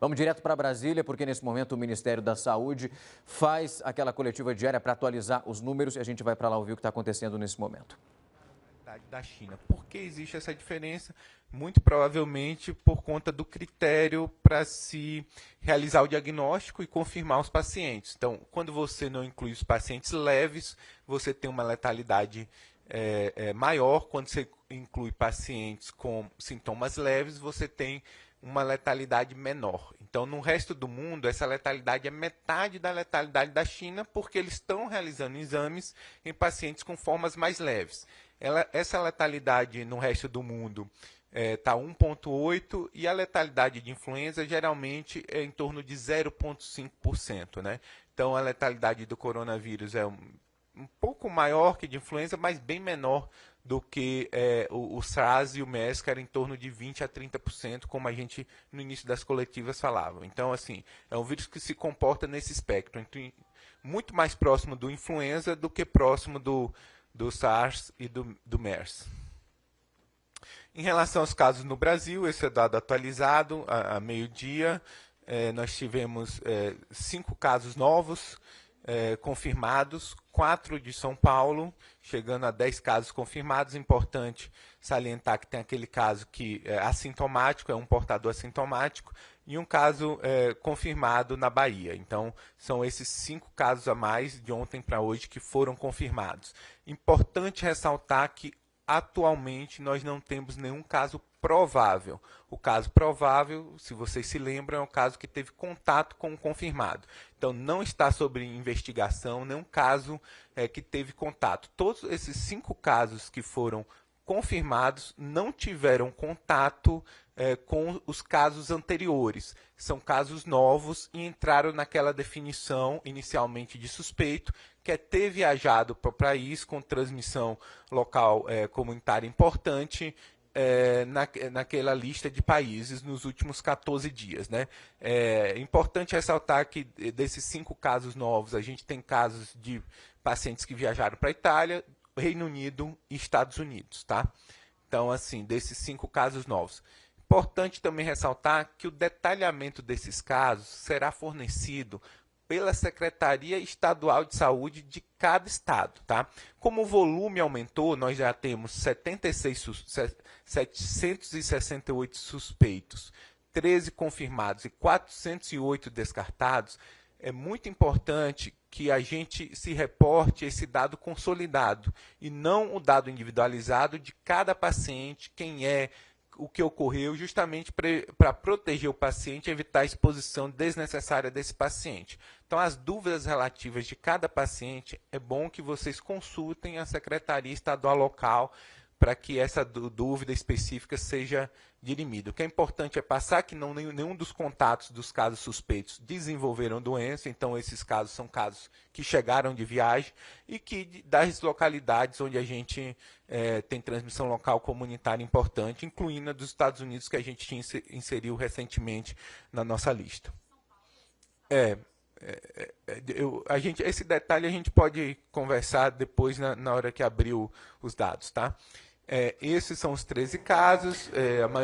Vamos direto para Brasília, porque nesse momento o Ministério da Saúde faz aquela coletiva diária para atualizar os números e a gente vai para lá ouvir o que está acontecendo nesse momento. Da China. Por que existe essa diferença? Muito provavelmente por conta do critério para se realizar o diagnóstico e confirmar os pacientes. Então, quando você não inclui os pacientes leves, você tem uma letalidade maior. Quando você inclui pacientes com sintomas leves, você tem uma letalidade menor. Então, no resto do mundo, essa letalidade é metade da letalidade da China, porque eles estão realizando exames em pacientes com formas mais leves. Essa letalidade no resto do mundo está 1,8% e a letalidade de influenza geralmente é em torno de 0,5%. Né? Então, a letalidade do coronavírus é um pouco maior que de influenza, mas bem menor do que o SARS e o MERS, que era em torno de 20% a 30%, como a gente no início das coletivas falava. Então, assim, é um vírus que se comporta nesse espectro, muito mais próximo do influenza do que próximo do SARS e do MERS. Em relação aos casos no Brasil, esse é dado atualizado a meio-dia. Nós tivemos 5 casos novos confirmados, 4 de São Paulo, chegando a 10 casos confirmados. Importante salientar que tem aquele caso que é assintomático, é um portador assintomático, e um caso confirmado na Bahia. Então, são esses 5 casos a mais de ontem para hoje que foram confirmados. Importante ressaltar que atualmente nós não temos nenhum caso provável. O caso provável, se vocês se lembram, é o caso que teve contato com o confirmado. Então, não está sob investigação nenhum caso que teve contato. Todos esses 5 casos que foram confirmados não tiveram contato com os casos anteriores. São casos novos e entraram naquela definição inicialmente de suspeito, que é ter viajado para o país com transmissão local comunitária importante, naquela lista de países nos últimos 14 dias. Né? É importante ressaltar que desses 5 casos novos, a gente tem casos de pacientes que viajaram para a Itália, Reino Unido e Estados Unidos. Tá? Então, assim, desses 5 casos novos. Importante também ressaltar que o detalhamento desses casos será fornecido pela Secretaria Estadual de Saúde de cada estado. Tá? Como o volume aumentou, nós já temos 768 suspeitos, 13 confirmados e 408 descartados. É muito importante que a gente se reporte esse dado consolidado e não o dado individualizado de cada paciente, quem é, o que ocorreu, justamente para proteger o paciente e evitar a exposição desnecessária desse paciente. Então, as dúvidas relativas de cada paciente, é bom que vocês consultem a Secretaria Estadual local para que essa dúvida específica seja dirimida. O que é importante é passar que nenhum dos contatos dos casos suspeitos desenvolveram doença, então esses casos são casos que chegaram de viagem e que das localidades onde a gente tem transmissão local comunitária importante, incluindo a dos Estados Unidos, que a gente inseriu recentemente na nossa lista. Esse detalhe a gente pode conversar depois na hora que abriu os dados, tá? Esses são os 13 casos.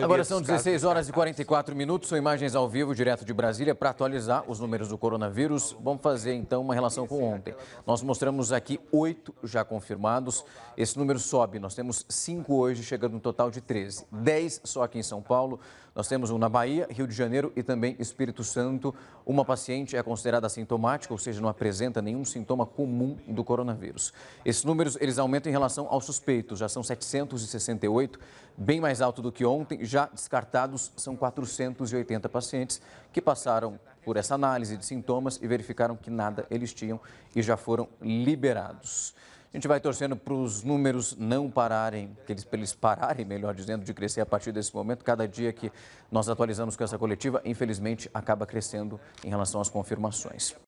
Agora são 16 horas e 44 minutos, são imagens ao vivo, direto de Brasília, para atualizar os números do coronavírus. Vamos fazer, então, uma relação com ontem. Nós mostramos aqui 8 já confirmados. Esse número sobe, nós temos 5 hoje, chegando no total de 13. 10 só aqui em São Paulo. Nós temos um na Bahia, Rio de Janeiro e também Espírito Santo. Uma paciente é considerada assintomática, ou seja, não apresenta nenhum sintoma comum do coronavírus. Esses números, eles aumentam em relação aos suspeitos, já são 768, bem mais alto do que ontem. Já descartados são 480 pacientes que passaram por essa análise de sintomas e verificaram que nada eles tinham e já foram liberados. A gente vai torcendo para os números não pararem, para eles pararem, melhor dizendo, de crescer a partir desse momento. Cada dia que nós atualizamos com essa coletiva, infelizmente, acaba crescendo em relação às confirmações.